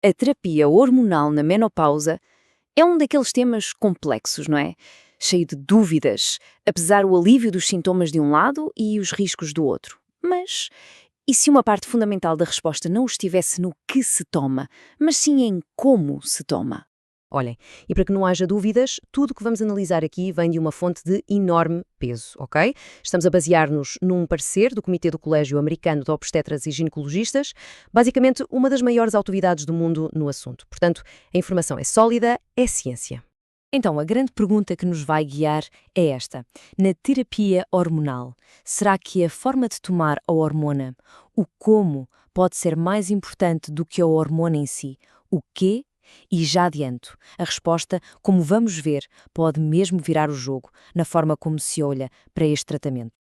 A terapia hormonal na menopausa é um daqueles temas complexos, não é? Cheio de dúvidas, apesar o alívio dos sintomas de um lado e os riscos do outro. Mas e se uma parte fundamental da resposta não estivesse no que se toma, mas sim em como se toma? Olhem, e para que não haja dúvidas, tudo o que vamos analisar aqui vem de uma fonte de enorme peso, ok? Estamos a basear-nos num parecer do Comitê do Colégio Americano de Obstetras e Ginecologistas, basicamente uma das maiores autoridades do mundo no assunto. Portanto, a informação é sólida, é ciência. Então, a grande pergunta que nos vai guiar é esta. Na terapia hormonal, será que a forma de tomar a hormona, o como, pode ser mais importante do que a hormona em si? O quê? E já adianto, a resposta, como vamos ver, pode mesmo virar o jogo na forma como se olha para este tratamento.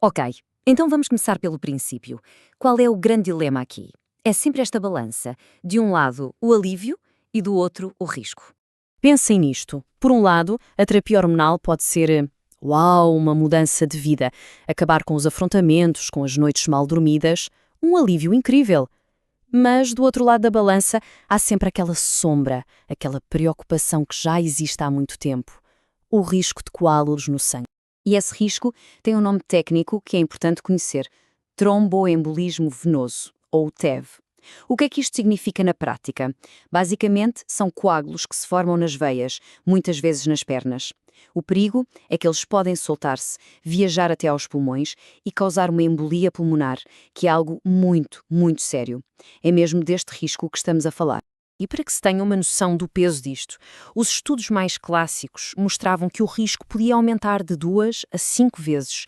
Ok, então vamos começar pelo princípio. Qual é o grande dilema aqui? É sempre esta balança. De um lado, o alívio e do outro, o risco. Pensem nisto. Por um lado, a terapia hormonal pode ser, uau, uma mudança de vida, acabar com os afrontamentos, com as noites mal dormidas, um alívio incrível. Mas, do outro lado da balança, há sempre aquela sombra, aquela preocupação que já existe há muito tempo, o risco de coágulos no sangue. E esse risco tem um nome técnico que é importante conhecer, tromboembolismo venoso, ou TEV. O que é que isto significa na prática? Basicamente, são coágulos que se formam nas veias, muitas vezes nas pernas. O perigo é que eles podem soltar-se, viajar até aos pulmões e causar uma embolia pulmonar, que é algo muito, muito sério. É mesmo deste risco que estamos a falar. E para que se tenha uma noção do peso disto, os estudos mais clássicos mostravam que o risco podia aumentar de 2 a 5 vezes.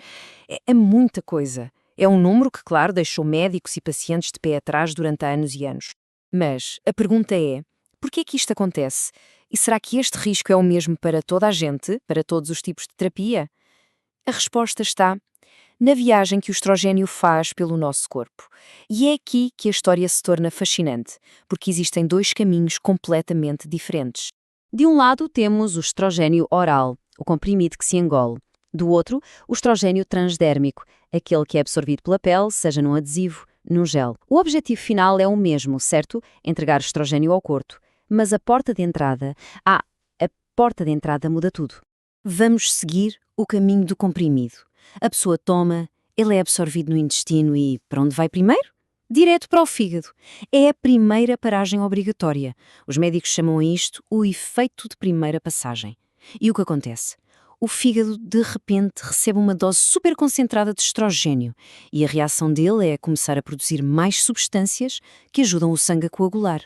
É muita coisa. É um número que, claro, deixou médicos e pacientes de pé atrás durante anos e anos. Mas a pergunta é, por que é que isto acontece? E será que este risco é o mesmo para toda a gente, para todos os tipos de terapia? A resposta está na viagem que o estrogênio faz pelo nosso corpo. E é aqui que a história se torna fascinante, porque existem dois caminhos completamente diferentes. De um lado temos o estrogênio oral, o comprimido que se engole. Do outro, o estrogênio transdérmico, aquele que é absorvido pela pele, seja num adesivo, num gel. O objetivo final é o mesmo, certo? Entregar estrogênio ao corpo. Mas a porta de entrada... a porta de entrada muda tudo. Vamos seguir o caminho do comprimido. A pessoa toma, ele é absorvido no intestino e para onde vai primeiro? Direto para o fígado. É a primeira paragem obrigatória. Os médicos chamam a isto o efeito de primeira passagem. E o que acontece? O fígado, de repente, recebe uma dose super concentrada de estrogênio e a reação dele é começar a produzir mais substâncias que ajudam o sangue a coagular.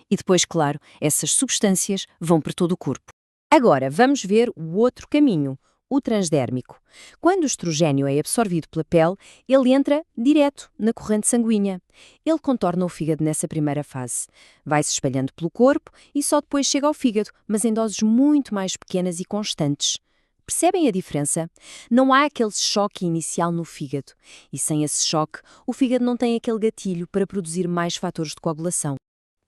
E depois, claro, essas substâncias vão para todo o corpo. Agora, vamos ver o outro caminho, o transdérmico. Quando o estrogênio é absorvido pela pele, ele entra direto na corrente sanguínea. Ele contorna o fígado nessa primeira fase. Vai-se espalhando pelo corpo e só depois chega ao fígado, mas em doses muito mais pequenas e constantes. Percebem a diferença? Não há aquele choque inicial no fígado. E sem esse choque, o fígado não tem aquele gatilho para produzir mais fatores de coagulação.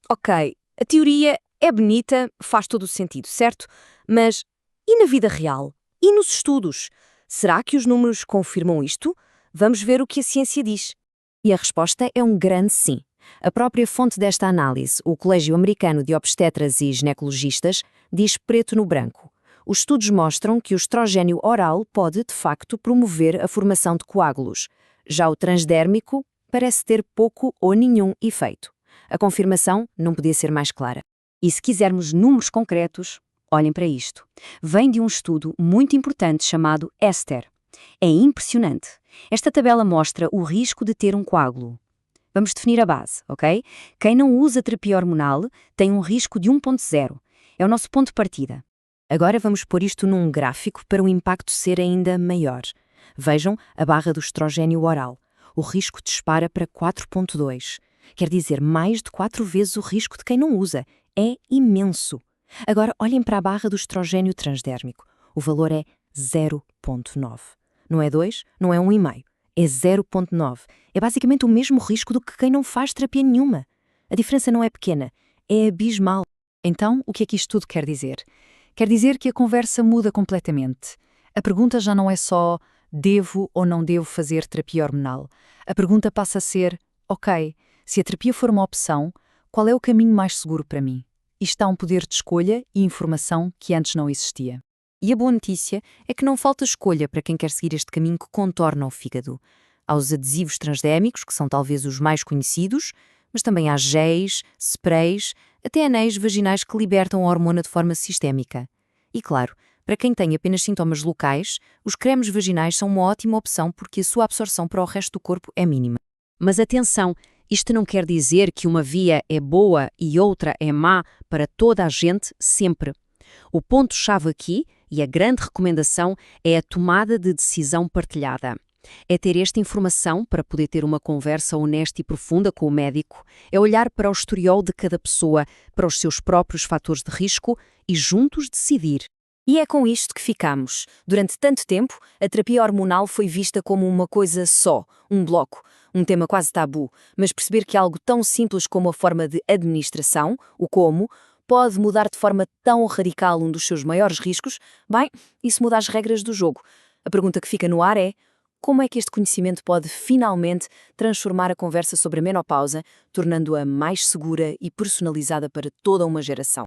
Ok, a teoria é bonita, faz todo o sentido, certo? Mas e na vida real? E nos estudos? Será que os números confirmam isto? Vamos ver o que a ciência diz. E a resposta é um grande sim. A própria fonte desta análise, o Colégio Americano de Obstetras e Ginecologistas, diz preto no branco. Os estudos mostram que o estrogênio oral pode, de facto, promover a formação de coágulos. Já o transdérmico parece ter pouco ou nenhum efeito. A confirmação não podia ser mais clara. E se quisermos números concretos, olhem para isto. Vem de um estudo muito importante chamado ESTER. É impressionante. Esta tabela mostra o risco de ter um coágulo. Vamos definir a base, ok? Quem não usa terapia hormonal tem um risco de 1.0. É o nosso ponto de partida. Agora vamos pôr isto num gráfico para o impacto ser ainda maior. Vejam a barra do estrogênio oral. O risco dispara para 4.2. Quer dizer, mais de 4 vezes o risco de quem não usa. É imenso. Agora, olhem para a barra do estrogênio transdérmico. O valor é 0.9. Não é 2, não é 1,5. É 0.9. É basicamente o mesmo risco do que quem não faz terapia nenhuma. A diferença não é pequena, é abismal. Então, o que é que isto tudo quer dizer? Quer dizer que a conversa muda completamente. A pergunta já não é só devo ou não devo fazer terapia hormonal. A pergunta passa a ser, ok, se a terapia for uma opção, Qual é o caminho mais seguro para mim? Isto dá um poder de escolha e informação que antes não existia. E a boa notícia é que não falta escolha para quem quer seguir este caminho que contorna o fígado. Há os adesivos transdérmicos, que são talvez os mais conhecidos, mas também há géis, sprays, até anéis vaginais que libertam a hormona de forma sistémica. E claro, para quem tem apenas sintomas locais, os cremes vaginais são uma ótima opção porque a sua absorção para o resto do corpo é mínima. Mas atenção, isto não quer dizer que uma via é boa e outra é má para toda a gente sempre. O ponto-chave aqui, e a grande recomendação, é a tomada de decisão partilhada. É ter esta informação para poder ter uma conversa honesta e profunda com o médico, é olhar para o historial de cada pessoa, para os seus próprios fatores de risco e juntos decidir. E é com isto que ficamos. Durante tanto tempo, a terapia hormonal foi vista como uma coisa só, um bloco, um tema quase tabu, mas perceber que algo tão simples como a forma de administração, o como, pode mudar de forma tão radical um dos seus maiores riscos, bem, isso muda as regras do jogo. A pergunta que fica no ar é: como é que este conhecimento pode finalmente transformar a conversa sobre a menopausa, tornando-a mais segura e personalizada para toda uma geração?